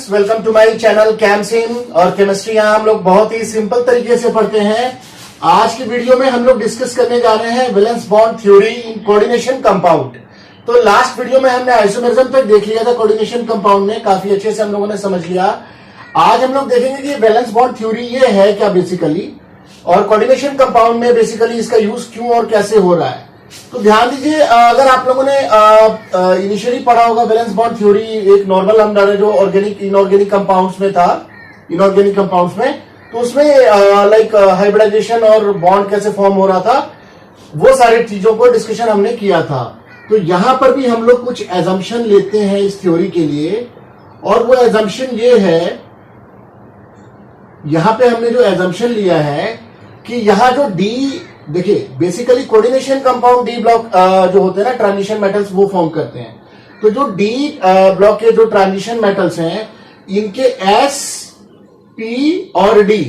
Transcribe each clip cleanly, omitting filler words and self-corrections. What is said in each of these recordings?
Friends, welcome to my channel कैमसिन। और chemistry यहाँ हम लोग बहुत ही सिंपल तरीके से पढ़ते हैं। आज की वीडियो में हम लोग डिस्कस करने जा रहे हैं valence bond theory in coordination compound. तो लास्ट वीडियो में हमने आइसोमेरिज्म तक देख लिया था कोऑर्डिनेशन कंपाउंड में, काफी अच्छे से हम लोगों ने समझ लिया। आज हम लोग देखेंगे कि वैलेंस बॉन्ड थ्योरी ये है क्या बेसिकली, और कोऑर्डिनेशन कंपाउंड में बेसिकली इसका यूज क्यों और कैसे हो रहा है। तो ध्यान दीजिए, अगर आप लोगों ने इनिशियली पढ़ा होगा वैलेंस बॉन्ड थ्योरी, एक नॉर्मल हम जो ऑर्गेनिक इनऑर्गेनिक कंपाउंड्स में था, इनऑर्गेनिक कंपाउंड्स में, तो उसमें लाइक हाइब्रिडाइजेशन और बॉन्ड कैसे फॉर्म हो रहा था, वो सारी चीजों को डिस्कशन हमने किया था। तो यहां पर भी हम लोग कुछ एजम्पशन लेते हैं इस थ्योरी के लिए, और वो एजम्पशन ये है, यहां पे हमने जो एजम्पशन लिया है कि यहां जो डी, देखिए basically coordination compound D block जो होते हैं ना, ट्रांजिशन मेटल्स, वो फॉर्म करते हैं। तो जो डी ब्लॉक के जो ट्रांजिशन मेटल्स हैं, इनके एस, पी और डी,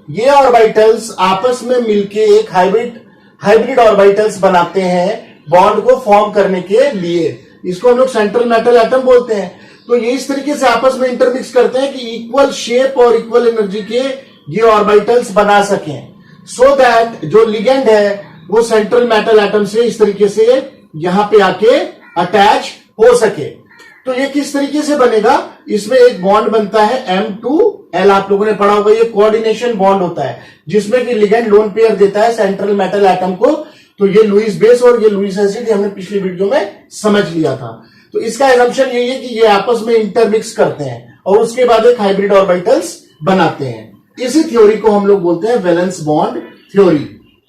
ये ऑर्बिटल्स आपस में मिलके एक हाइब्रिड ऑर्बिटल्स बनाते हैं बॉन्ड को फॉर्म करने के लिए। इसको हम लोग सेंट्रल मेटल एटम बोलते हैं। तो ये इस तरीके से आपस में इंटरमिक्स करते हैं कि इक्वल शेप और इक्वल एनर्जी के ये ऑर्बिटल्स बना सकें, सो दैट जो लिगेंड है वो सेंट्रल मेटल एटम से इस तरीके से यहां पे आके अटैच हो सके। तो ये किस तरीके से बनेगा, इसमें एक बॉन्ड बनता है M2L, आप लोगों ने पढ़ा होगा, ये कोऑर्डिनेशन बॉन्ड होता है जिसमें कि लिगेंड लोन पेयर देता है सेंट्रल मेटल एटम को। तो ये लुईस बेस और ये लुईस एसिड हमने पिछली वीडियो में समझ लिया था। तो इसका एजम्पशन यही है कि ये आपस में इंटरमिक्स करते हैं और उसके बाद एक हाइब्रिड ऑर्बिटल्स बनाते हैं। इसी थ्योरी को हम लोग बोलते हैं वैलेंस बॉन्ड थ्योरी,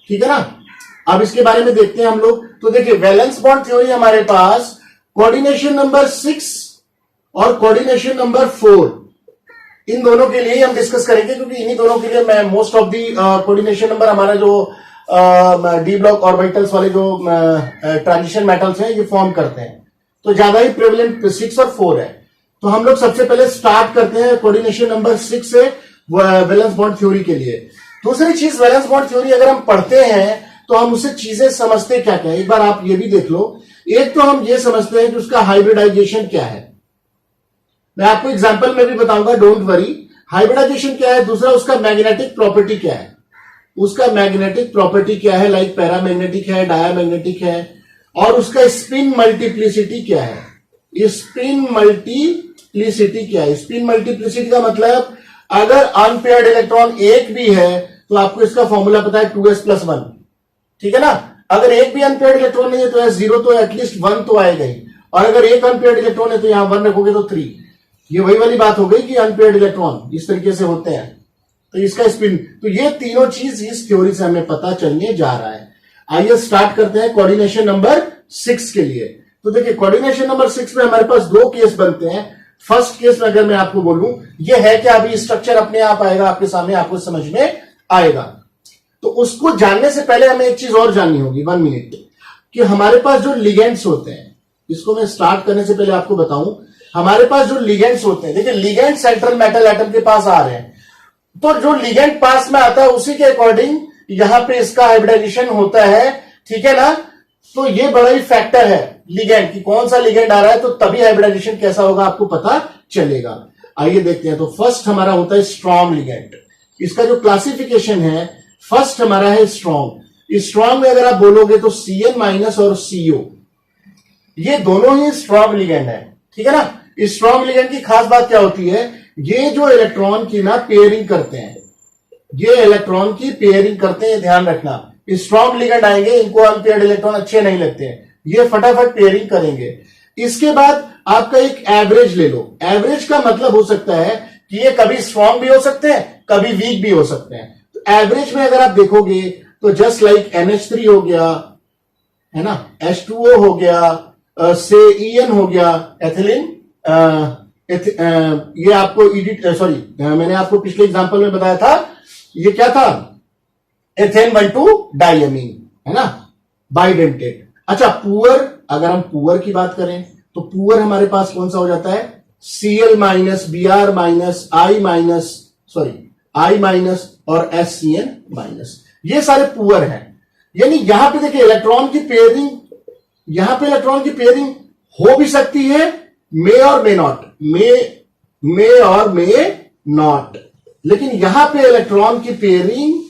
ठीक है ना। अब इसके बारे में देखते हैं हम लोग। तो देखिए, वैलेंस बॉन्ड थ्योरी हमारे पास कोऑर्डिनेशन नंबर 6 और कोऑर्डिनेशन नंबर 4, इन दोनों के लिए हम डिस्कस करेंगे, क्योंकि इन्हीं दोनों के लिए मैं most of the coordination number हमारा जो डी ब्लॉक ऑर्बिटल्स वाले जो ट्रांजिशन मेटल्स हैं ये फॉर्म करते हैं। तो ज्यादा ही प्रेवलेंट 6 और 4 है। तो हम लोग सबसे पहले स्टार्ट करते हैं कोऑर्डिनेशन नंबर 6 से वैलेंस बॉन्ड थ्योरी के लिए। दूसरी चीज, वैलेंस बॉन्ड थ्योरी अगर हम पढ़ते हैं तो हम उससे चीजें समझते क्या क्या है, एक बार आप ये भी देख लो। एक तो हम ये समझते हैं कि उसका हाइब्रिडाइजेशन क्या है, मैं आपको एग्जांपल में भी बताऊंगा, डोंट वरी। हाइब्रिडाइजेशन क्या है, दूसरा उसका मैग्नेटिक प्रॉपर्टी क्या है, उसका मैग्नेटिक प्रॉपर्टी क्या है, लाइक पैरामैग्नेटिक है, डायामैग्नेटिक है, और उसका स्पिन मल्टीप्लिसिटी क्या है। स्पिन मल्टीप्लिसिटी क्या है, स्पिन मल्टीप्लिसिटी का मतलब अगर अनपेयर्ड इलेक्ट्रॉन एक भी है तो आपको इसका फॉर्मूला पता है 2s+1, ठीक है ना। अगर एक भी अनपेयर्ड इलेक्ट्रॉन नहीं है तो s0, तो एटलीस्ट 1 तो आएगा ही, और अगर एक अनपेयर्ड इलेक्ट्रॉन है तो यहां 1 रखोगे तो 3। ये वही वाली बात हो गई कि अनपेयर्ड इलेक्ट्रॉन इस तरीके से होते हैं, तो इसका स्पिन। तो ये तीनों चीज इस थ्योरी से हमें पता चलने जा रहा है। आइए स्टार्ट करते हैं कोऑर्डिनेशन नंबर 6 के लिए। तो देखिए, कोऑर्डिनेशन नंबर 6 में हमारे पास दो केस बनते हैं। फर्स्ट केस में अगर मैं आपको बोलूं, ये है कि अभी स्ट्रक्चर अपने आप आएगा आपके सामने, आपको समझ में आएगा। तो उसको जानने से पहले हमें एक चीज और जाननी होगी, 1 मिनट, कि हमारे पास जो लिगेंड्स होते हैं, इसको मैं स्टार्ट करने से पहले आपको बताऊं, हमारे पास जो लिगेंड्स होते हैं, देखिए लिगेंड सेंट्रल मेटल एटम के पास आ रहे हैं, तो जो लिगेंड पास में आता है उसी के अकॉर्डिंग यहां पे इसका हाइब्रिडाइजेशन होता है, ठीक है ना। तो ये बड़ा ही फैक्टर है लिगेंड की, कौन सा लिगेंड आ रहा है तो तभी हाइब्रिडाइजेशन कैसा होगा आपको पता चलेगा। आइए देखते हैं। तो फर्स्ट हमारा होता है स्ट्रॉन्ग लिगेंड। इसका जो क्लासिफिकेशन है, फर्स्ट हमारा है स्ट्रॉन्ग। स्ट्रॉन्ग में अगर आप बोलोगे तो Cn- और CO, ये दोनों ही स्ट्रॉन्ग लिगेंड है, ठीक है ना। स्ट्रॉन्ग लिगेंड की खास बात क्या होती है, ये जो इलेक्ट्रॉन की ना पेयरिंग करते हैं, ये इलेक्ट्रॉन की पेयरिंग करते हैं, ध्यान रखना। स्ट्रॉन्ग लिगेंड आएंगे, इनको अनपेयर्ड इलेक्ट्रॉन अच्छे नहीं लगते हैं, ये फटाफट पेयरिंग करेंगे। इसके बाद आपका एक एवरेज ले लो। एवरेज का मतलब हो सकता है कि ये कभी स्ट्रॉन्ग भी हो सकते हैं, कभी वीक भी हो सकते हैं। तो एवरेज में अगर आप देखोगे तो जस्ट लाइक NH3 हो गया, है ना, H2O हो गया, से EN हो गया, एथिलीन, ये आपको मैंने आपको पिछले एग्जांपल में बताया था, ये क्या था, एथेन 1,2 डाइअमीन, है ना, बाइडेंटेट। अच्छा, पुअर, अगर हम पुअर की बात करें तो पुअर हमारे पास कौन सा हो जाता है, Cl- Br- और SCN-। ये सारे पुअर हैं। यानी यहां पे देखिए इलेक्ट्रॉन की पेयरिंग, यहां पे इलेक्ट्रॉन की पेयरिंग हो भी सकती है, मे और मे नॉट। मे मे और मे नॉट, लेकिन यहां पे इलेक्ट्रॉन की पेयरिंग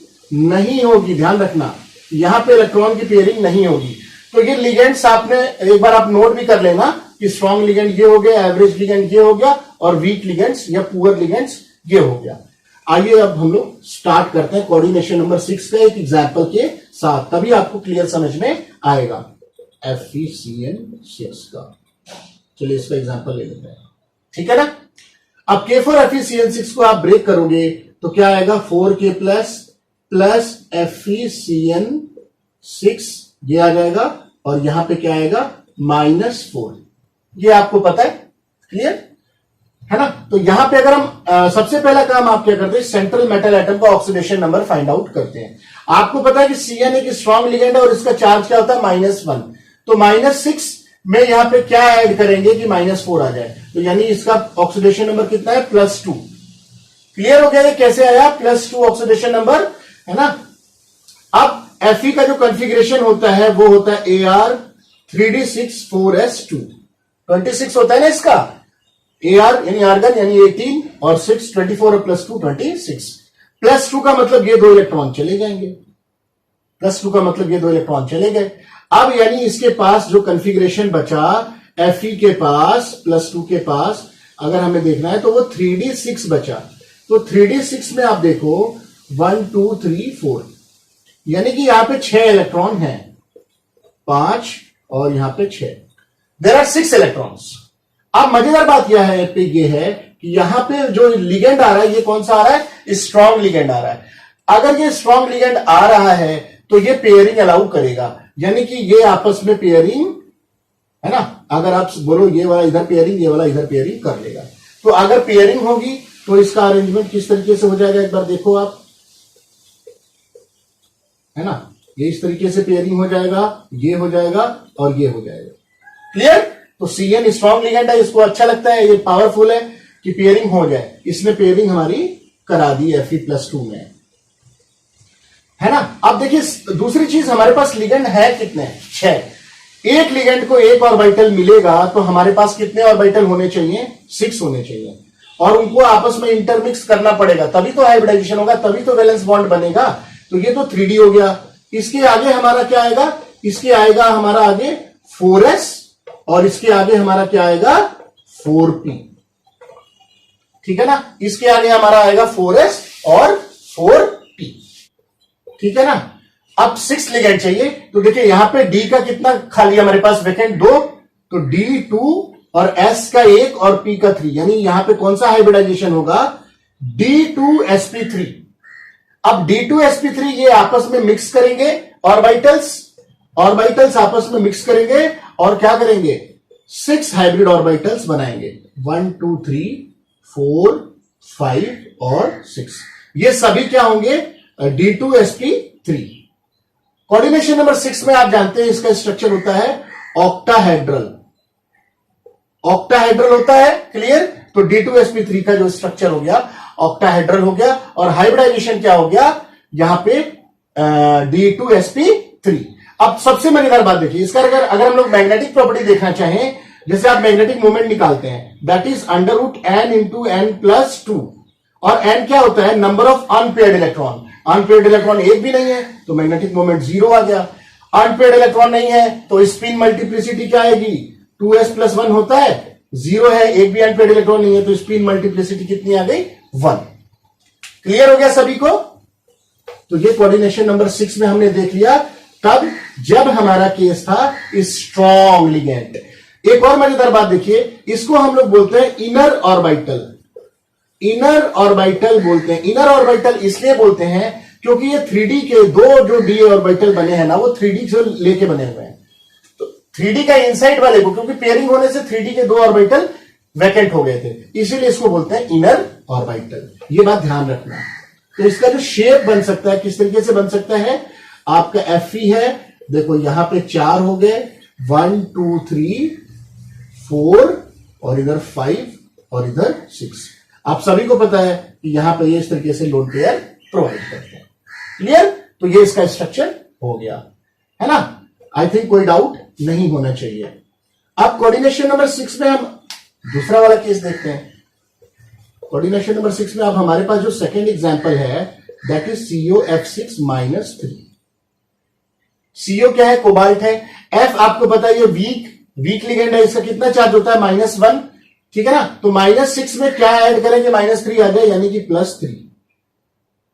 नहीं होगी, ध्यान रखना, यहां पे इलेक्ट्रॉन की पेयरिंग नहीं होगी। तो ये लिगेंड्स आपने एक बार आप नोट भी कर लेना कि स्ट्रॉन्ग लिगेंड ये हो गया, एवरेज लिगेंड ये हो गया, और वीक लिगेंड्स या पुअर लिगेंड्स ये हो गया। आइए अब हम लोग स्टार्ट करते हैं कोऑर्डिनेशन नंबर 6 का एक एग्जांपल के साथ, तभी आपको क्लियर समझ में आएगा। FeCN6 का, चलिए इसका एग्जांपल ले लेते हैं, ठीक है ना। अब K for FeCN6 को आप ब्रेक करोगे तो क्या आएगा, 4K प्लस FeCN6 ये आ जाएगा, और यहां पे क्या आएगा, -4। ये आपको पता है, क्लियर है ना। तो यहां पे अगर हम सबसे पहला काम आप क्या करते हैं, सेंट्रल मेटल एटम का ऑक्सीडेशन नंबर फाइंड आउट करते हैं। आपको पता है कि CN एक स्ट्रॉन्ग लिगेंड है और इसका चार्ज क्या होता है, -1। तो -6 में यहां पे क्या ऐड करेंगे कि -4 आ जाए, तो यानी इसका ऑक्सीडेशन नंबर कितना है, +2। क्लियर हो गया ये कैसे आया, +2 ऑक्सीडेशन नंबर, है ना। अब Fe का जो कॉन्फ़िगरेशन होता है वो होता है Ar3d64s2, 26 होता है ना इसका, Ar यानी आर्गन यानी 18 और 6 24 प्लस 2 26, +2 का मतलब ये 2 इलेक्ट्रॉन चले जाएंगे, +2 का मतलब ये 2 इलेक्ट्रॉन चले गए। अब यानी इसके पास जो कॉन्फ़िगरेशन बचा Fe के पास, +2 के पास अगर हमें देखना है तो वो 3d6 बचा। तो 3d6 में आप देखो 1 2 3 4, यानी कि यहां पे 6 इलेक्ट्रॉन हैं, 5 और यहां पे 6, देयर आर 6 इलेक्ट्रॉन्स। अब मजेदार बात यह है कि यहां पे जो लिगेंड आ रहा है ये कौन सा आ रहा है, स्ट्रॉन्ग लिगेंड आ रहा है। अगर ये स्ट्रॉन्ग लिगेंड आ रहा है तो ये पेयरिंग अलाउ करेगा, यानी कि ये आपस में पेयरिंग, है ना। अगर आप बोलो ये वाला इधर पेयरिंग, ये वाला इधर पेयरिंग कर लेगा। तो अगर पेयरिंग होगी तो इसका अरेंजमेंट किस तरीके से हो जाएगा, एक बार देखो आप, है ना। ये इस तरीके से पेयरिंग हो जाएगा, ये हो जाएगा और ये हो जाएगा, क्लियर। तो CN स्ट्रॉन्ग लिगेंड है, इसको अच्छा लगता है, ये पावरफुल है कि पेयरिंग हो जाए, इसने पेयरिंग हमारी करा दी Fe+2 में, है ना। अब देखिए दूसरी चीज, हमारे पास लिगेंड है कितने, 6। एक लिगेंड को एक ऑर्बिटल मिलेगा तो हमारे पास कितने ऑर्बिटल होने चाहिए, 6 होने चाहिए, और उनको आपस में इंटरमिक्स करना पड़ेगा, तभी तो हाइब्रिडाइजेशन होगा, तभी तो वैलेंस बॉन्ड बनेगा। तो ये तो 3D हो गया। इसके आगे हमारा क्या आएगा, इसके आएगा हमारा आगे 4s, और इसके आगे हमारा क्या आएगा, 4p, ठीक है ना। इसके आगे हमारा आएगा 4s और 4p, ठीक है ना। अब 6 लिगेंड चाहिए, तो देखिए यहां पे D का कितना खाली हमारे पास वैकेंट, 2, तो D2 और S का 1 और P का 3, यानी यहां पे कौन सा हाइब्रिडाइजेशन होगा, D2sp3। अब D2sp3 ये आपस में मिक्स करेंगे, ऑर्बिटल्स आपस में मिक्स करेंगे और क्या करेंगे, 6 हाइब्रिड ऑर्बिटल्स बनाएंगे, 1 2 3 4 5 और 6। ये सभी क्या होंगे, D2sp3। कोऑर्डिनेशन नंबर 6 में आप जानते हैं इसका स्ट्रक्चर होता है ऑक्टाहेड्रल, होता है, क्लियर। तो D2sp3 का जो स्ट्रक्चर हो गया ऑक्टाहेड्रल हो गया, और हाइब्रिडाइजेशन क्या हो गया यहां पे, D2sp3। अब सबसे मजेदार बात देखिए, इसका अगर हम लोग मैग्नेटिक प्रॉपर्टी देखना चाहें, जैसे आप मैग्नेटिक मोमेंट निकालते हैं, दैट इज √n × n+2, और n क्या होता है, number of unpaired electron. Unpaired electron एक भी नहीं है तो मैग्नेटिक मोमेंट 0 आ गया। अनपेयर्ड इलेक्ट्रॉन नहीं है तो स्पिन मल्टीप्लिसिटी क्या आएगी, 2s+1 होता है, 0 है, एक भी अनपेयर्ड इलेक्ट्रॉन नहीं है तो स्पिन मल्टीप्लिसिटी कितनी आ गई, 1। क्लियर हो गया सभी को। तो ये कोऑर्डिनेशन नंबर 6 में हमने देख लिया, तब जब हमारा केस था स्ट्रॉन्ग लिगेंड। एक और मजेदार बात देखिए, इसको हम लोग बोलते हैं इनर ऑर्बिटल। इनर ऑर्बिटल बोलते हैं, इनर ऑर्बिटल इसलिए बोलते हैं क्योंकि ये 3D के 2 जो d ऑर्बिटल बने हैं ना, वो 3D से लेके बने हुए हैं। तो 3D का इनसाइड वाले को, क्योंकि पेयरिंग होने से 3D के 2 ऑर्बिटल वैकेंट हो गए थे, इसीलिए इसको बोलते हैं इनर ऑर्बिटल। ये बात ध्यान रखना। तो इसका जो शेप बन सकता है, किस तरीके से बन सकता है, आपका Fe है, देखो यहां पे 4 हो गए, 1 2 3 4 और इधर 5 और इधर 6। आप सभी को पता है कि यहां पे ये इस तरीके से लोन पेयर प्रोवाइड करते हैं, क्लियर। तो ये इसका स्ट्रक्चर हो गया, है ना। आई थिंक कोई डाउट नहीं होना चाहिए। अब कोऑर्डिनेशन नंबर 6 में हम दूसरा वाला केस देखते हैं। कोऑर्डिनेशन नंबर 6 में अब हमारे पास जो सेकेंड एग्जाम्पल है दैट इज COF6-3। CO क्या है? कोबाल्ट है। F आपको पता है ये वीक लिगेंड है, इसका कितना चार्ज होता है? -1, ठीक है ना। तो -6 में क्या ऐड करेंगे? -3 आ जाए, यानी कि +3।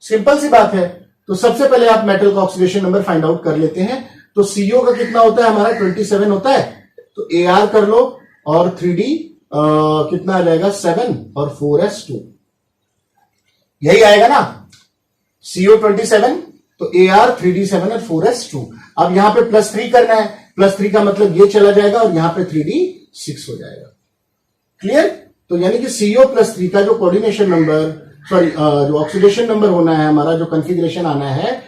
सिंपल सी बात है। तो सबसे पहले आप मेटल का ऑक्सीडेशन नंबर फाइंड आउट कर लेते हैं। तो CO का कितना होता है? हमारा 27 होता है। तो AR कर लो और 3D कितना आ जाएगा? 7 और 4s2, यही आएगा ना। CO 27, तो AR 3D7 और 4s2। अब यहां पे +3 करना है, +3 का मतलब ये चला जाएगा और यहां पे 3D6 हो जाएगा। क्लियर? तो यानी कि CO +3 का जो कोऑर्डिनेशन नंबर, जो ऑक्सीडेशन नंबर होना है हमारा, जो कॉन्फ़िगरेशन आना है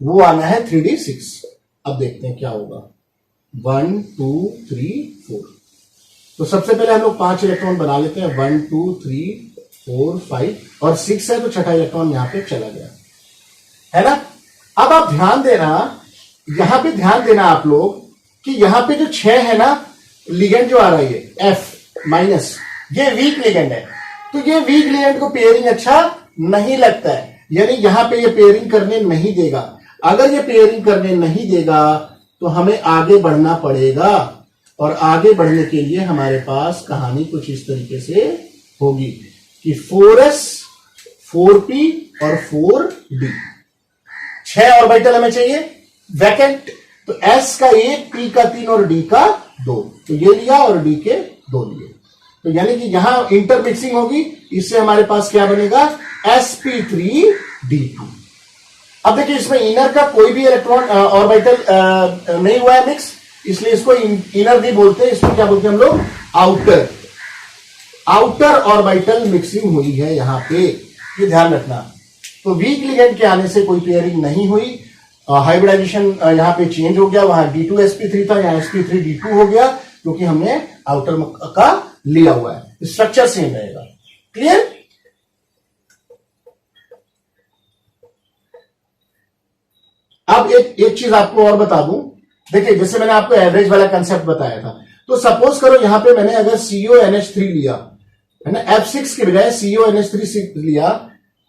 वो आना है 3D6। अब देखते हैं क्या होगा। 1 2 3 4। तो सबसे पहले हम लोग 5 इलेक्ट्रॉन बना लेते हैं। 1 2 3 4 5 और 6 है, तो छठा इलेक्ट्रॉन यहां पे चला गया, है ना। अब आप ध्यान देना, यहां पे ध्यान देना आप लोग कि यहां पे जो 6 है ना लिगेंड जो आ रहा है F-, ये वीक लिगेंड है। तो ये वीक लिगेंड को पेयरिंग अच्छा नहीं लगता है, यानी यहां पे ये पेयरिंग करने नहीं देगा। अगर ये पेयरिंग करने नहीं देगा तो हमें आगे बढ़ना पड़ेगा, और आगे बढ़ने के लिए हमारे पास कहानी कुछ इस तरीके से होगी कि 4s 4p और 4d, 6 ऑर्बिटल हमें चाहिए वैकेंट। तो s का 1, p का 3 और d का 2, तो ये लिया और d के 2 लिए। तो यानी कि यहां इंटरमिक्सिंग होगी, इससे हमारे पास क्या बनेगा? sp3d2। अब देखिए इसमें इनर का कोई भी इलेक्ट्रॉन ऑर्बिटल नहीं हुआ है मिक्स, इसलिए इसको इनर नहीं बोलते, इसको क्या बोलते हैं हम लोग? आउटर ऑर्बिटल मिक्सिंग हुई है यहां पे, ये ध्यान रखना। तो वीक लिगेंड के आने से कोई पेयरिंग नहीं हुई, हाइब्रिडाइजेशन यहां पे चेंज हो गया। वहां D2sp3 था, यहां sp3d2 हो गया, क्योंकि हमने आउटर का लिया हुआ है। स्ट्रक्चर सेम रहेगा। क्लियर? अब एक चीज आपको और बता दूं, देखिए जैसे मैंने आपको एवरेज वाला कंसेप्ट बताया था, तो सपोज करो यहां पे मैंने अगर CONH3 लिया है ना, F6 के बजाय CONH3 लिया,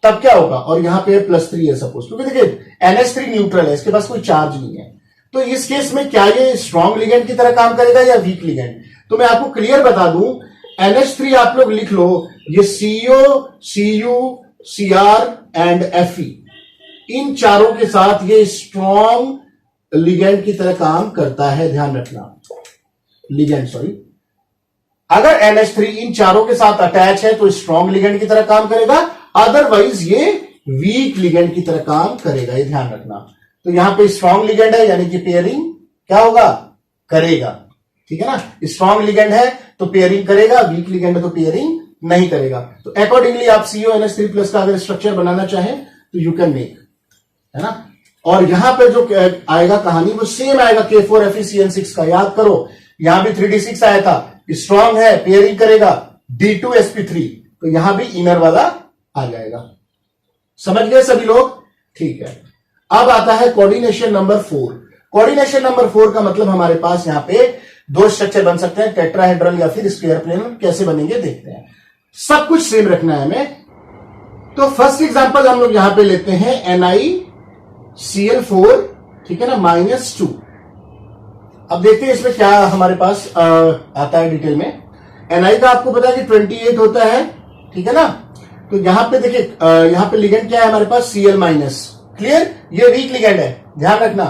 तब क्या होगा? और यहां पे +3 है सपोज, क्योंकि देखिए NH3 न्यूट्रल है, इसके पास कोई चार्ज नहीं है। तो इस केस में क्या ये स्ट्रॉन्ग लिगेंड की तरह काम करेगा या वीक लिगेंड? तो मैं आपको क्लियर बता दूं, NH3 आप लोग लिख लो, ये CO, Cu, Cr and Fe, इन चारों के साथ ये स्ट्रॉन्ग लिगेंड की तरह काम करता है, ध्यान रखना। अगर NH3 इन चारों के साथ अटैच है तो स्ट्रॉन्ग लिगेंड की तरह काम करेगा, अदरवाइज ये वीक लिगेंड की तरह काम करेगा, ये ध्यान रखना। तो यहां पे स्ट्रॉन्ग लिगेंड है, यानी कि पेयरिंग क्या होगा? करेगा, ठीक है ना। स्ट्रॉन्ग लिगेंड है तो पेयरिंग करेगा, वीक लिगेंड है तो पेयरिंग नहीं करेगा। तो अकॉर्डिंगली आप CONH3+ का अगर स्ट्रक्चर बनाना चाहें तो यू कैन मेक, है ना। और यहां पे जो आएगा कहानी वो सेम आएगा K4FeCN6 का। याद करो यहां भी 3D6 आया था, स्ट्रॉन्ग है, पेयरिंग करेगा, D2sp3, तो यहां भी इनर वाला आ जाएगा। समझ गए सभी लोग? ठीक है। अब आता है कोऑर्डिनेशन नंबर 4। कोऑर्डिनेशन नंबर 4 का मतलब हमारे पास यहां पे 2 स्ट्रक्चर बन सकते हैं, टेट्राहेड्रल या फिर स्क्वायर प्लेन। कैसे बनेंगे देखते हैं, सब कुछ सेम रखना है हमें। तो फर्स्ट एग्जांपल हम लोग यहां पे लेते हैं NiCl4, ठीक है ना, -2। अब देखते हैं इसमें क्या हमारे पास आता है डिटेल में। Ni का आपको पता है कि 28 होता है, ठीक है ना। तो यहां पे देखिए यहां पे लिगेंड क्या है हमारे पास? Cl-। क्लियर? ये वीक लिगेंड है, ध्यान रखना।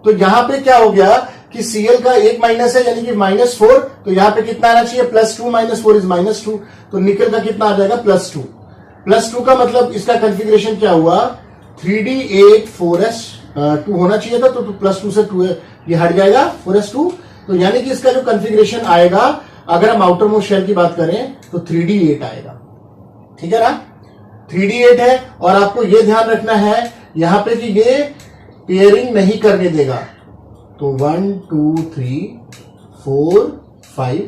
तो यहां पे क्या हो गया कि Cl का 1 माइनस है, यानी कि -4, तो यहां पे कितना आना चाहिए? +2 - 4 इज -2, तो निकल का कितना आ जाएगा? +2। +2 का मतलब इसका कॉन्फ़िगरेशन क्या हुआ? 3D8 4s2 होना चाहिए था, तो +2 से 2 ये हट जाएगा 4s2। तो यानी कि इसका जो कॉन्फ़िगरेशन आएगा, अगर हम आउटर मोस्ट शेल की बात करें तो 3D8 आएगा, ठीक है ना। 3D8 है, और आपको यह ध्यान रखना है यहां पे कि ये पेयरिंग नहीं करने देगा। तो 1 2 3 4 5,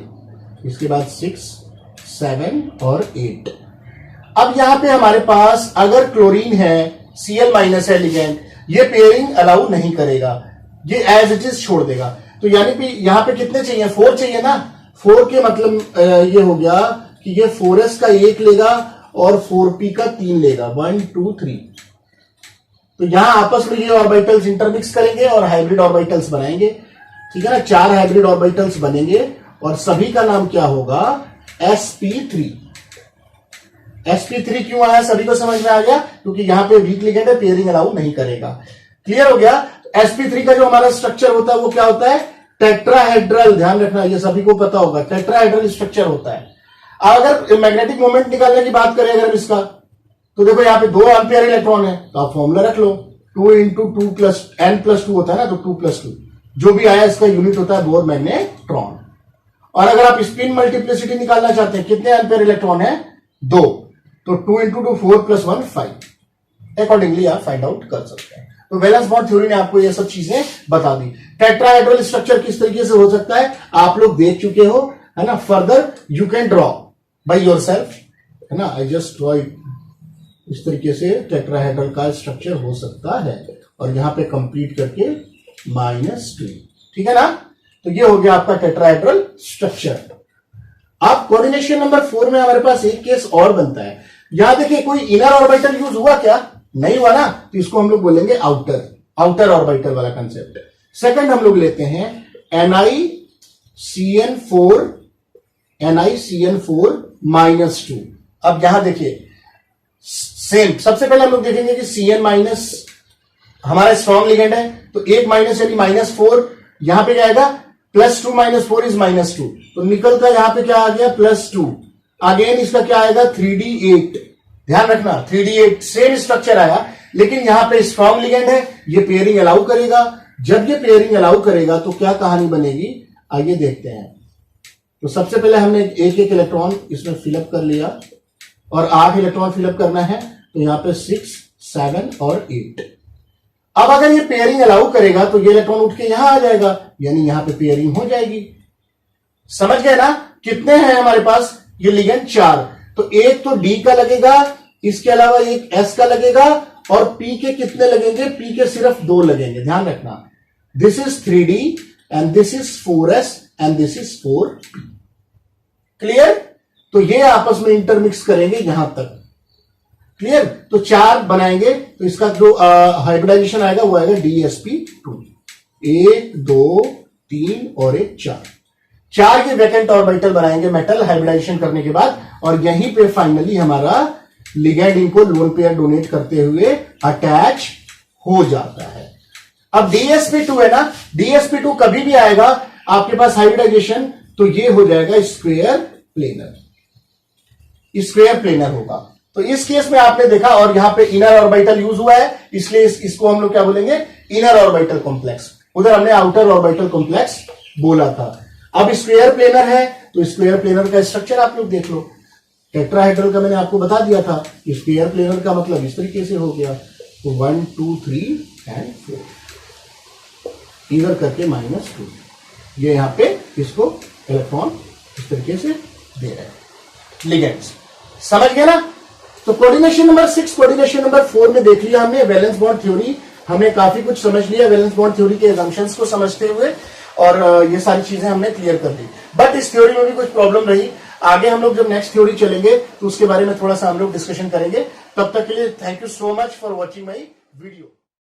इसके बाद 6 7 और 8। अब यहां पे हमारे पास अगर क्लोरीन है, Cl- है लिगेंड, ये पेयरिंग अलाउ नहीं करेगा, ये एज इट इज छोड़ देगा। तो यानी कि यहां पे कितने चाहिए? 4 चाहिए ना। 4 के मतलब ये हो गया कि ये 4s का 1 लेगा और 4p का 3 लेगा, 1 2 3। तो यहां आपस में ये ऑर्बिटल्स इंटरमिक्स करेंगे और हाइब्रिड ऑर्बिटल्स बनाएंगे, ठीक है ना। 4 हाइब्रिड ऑर्बिटल्स बनेंगे और सभी का नाम क्या होगा, sp3। sp3 क्यों आया, सभी को समझ में आ गया, क्योंकि यहां पे वीक लिगेंड है, पेयरिंग अलाउ नहीं करेगा। क्लियर हो गया। sp3 का जो हमारा स्ट्रक्चर होता है वो क्या होता है, टेट्राहेड्रल। ध्यान रखना, ये सभी को पता होगा, टेट्राहेड्रल स्ट्रक्चर होता है। अब अगर मैग्नेटिक मोमेंट निकालने की बात करें अगर हम इसका, तो देखो यहाँ पे 2 एम्पियर इलेक्ट्रॉन है, तो आप फॉर्मूला रख लो, 2 इंटू 2 प्लस n+2 होता है ना, तो 2 + 2 जो भी आया इसका यूनिट होता है बोर मैग्नेट्रॉन। और अगर आप स्पिन मल्टीप्लिसिटी निकालना चाहते हैं, कितने एम्पियर इलेक्ट्रॉन है, 2, तो 2 इंटू 2 4 + 1 5। अकॉर्डिंगली आप फाइंड आउट कर सकते हैं। तो वैलेंस बॉन्ड थ्योरी ने आपको ये सब चीजें बता दी। टेट्राहेड्रल स्ट्रक्चर किस तरीके से हो सकता है आप लोग देख चुके हो, है ना। Further you can draw by yourself, है ना। आई जस्ट ड्रॉ इट, इस तरीके से टेट्राहेड्रल का स्ट्रक्चर हो सकता है। और यहां पे कंप्लीट करके -2, ठीक है ना। तो ये हो गया आपका टेट्राहेड्रल स्ट्रक्चर। अब कोऑर्डिनेशन नंबर 4 में हमारे पास एक केस और बनता है। यहां देखिए कोई इनर ऑर्बिटल यूज हुआ क्या, नहीं हुआ ना, तो इसको हम लोग बोलेंगे आउटर ऑर्बिटल वाला कंसेप्ट। सेकंड हम लोग लेते हैं NiCN4 -2। अब यहां देखिए सेम, सबसे पहले हम लोग देखेंगे कि CN- हमारा स्ट्रॉन्ग लिगेंड है, तो 1 माइनस यानी -4, यहां पे क्या आएगा, +2 - 4 इज -2, तो निकल का यहां पे क्या आ गया, +2। अगेन इसका क्या आएगा, 3d8। ध्यान रखना 3d8 सेम स्ट्रक्चर आया, लेकिन यहां पे स्ट्रॉन्ग लिगेंड है, ये पेयरिंग अलाउ करेगा। जब ये पेयरिंग अलाउ करेगा तो क्या कहानी बनेगी, आइए देखते हैं। तो सबसे पहले हमने एक इलेक्ट्रॉन इसमें फिलअप कर लिया और 8 इलेक्ट्रॉन फिलअप करना है, तो यहां पे 6 7 और 8। अब अगर ये पेयरिंग अलाउ करेगा तो ये इलेक्ट्रॉन उठ के यहां आ जाएगा, यानी यहां पे पेयरिंग हो जाएगी। समझ गए ना, कितने हैं हमारे पास, ये लिगेंड 4, तो एक तो डी का लगेगा, इसके अलावा एक एस का लगेगा, और पी के कितने लगेंगे, पी के सिर्फ 2 लगेंगे। ध्यान रखना, this is 3d and this is 4s and this is 4p। Clear. तो ये आपस में इंटरमिक्स करेंगे यहां तक। क्लियर। तो 4 बनाएंगे, तो इसका जो हाइब्रिडाइजेशन आएगा वो आएगा DsP2। 1 2 3 और 1 4 के वैकेंट ऑर्बिटल बनाएंगे मेटल हाइब्रिडाइजेशन करने के बाद, और यहीं पे फाइनली हमारा लिगेंड इनको लोन पेयर डोनेट करते हुए अटैच हो जाता है। अब DsP2 है ना, DsP2 कभी भी आएगा आपके पास हाइब्रिडाइजेशन, तो ये हो जाएगा स्क्वायर प्लेनर होगा। तो इस केस में आपने देखा, और यहां पे इनर ऑर्बिटल यूज हुआ है, इसलिए इसको हम लोग क्या बोलेंगे, इनर ऑर्बिटल कॉम्प्लेक्स। उधर हमने आउटर ऑर्बिटल कॉम्प्लेक्स बोला था। अब स्क्वायर प्लेनर है, तो स्क्वायर प्लेनर का स्ट्रक्चर आप लोग देख लो। टेट्राहेड्रल का मैंने आपको बता दिया था, स्क्वायर प्लेनर का मतलब इस तरीके से हो गया, तो 1 2 3 एंड 4 इधर करके -2। ये यहां पे इसको इलेक्ट्रॉन इस तरीके से दे रहे हैं लिगेंड्स। समझ गए ना। तो कोऑर्डिनेशन नंबर 6, कोऑर्डिनेशन नंबर 4 में देख लिया हमने वैलेंस बॉन्ड थ्योरी, हमने काफी कुछ समझ लिया वैलेंस बॉन्ड थ्योरी के assumptions को समझते हुए, और ये सारी चीजें हमने क्लियर कर दी। बट इस थ्योरी में भी कुछ प्रॉब्लम रही। आगे हम लोग जब नेक्स्ट थ्योरी चलेंगे तो उसके बारे में थोड़ा सा हम लोग डिस्कशन करेंगे। तब तक के लिए thank you so much for watching my video.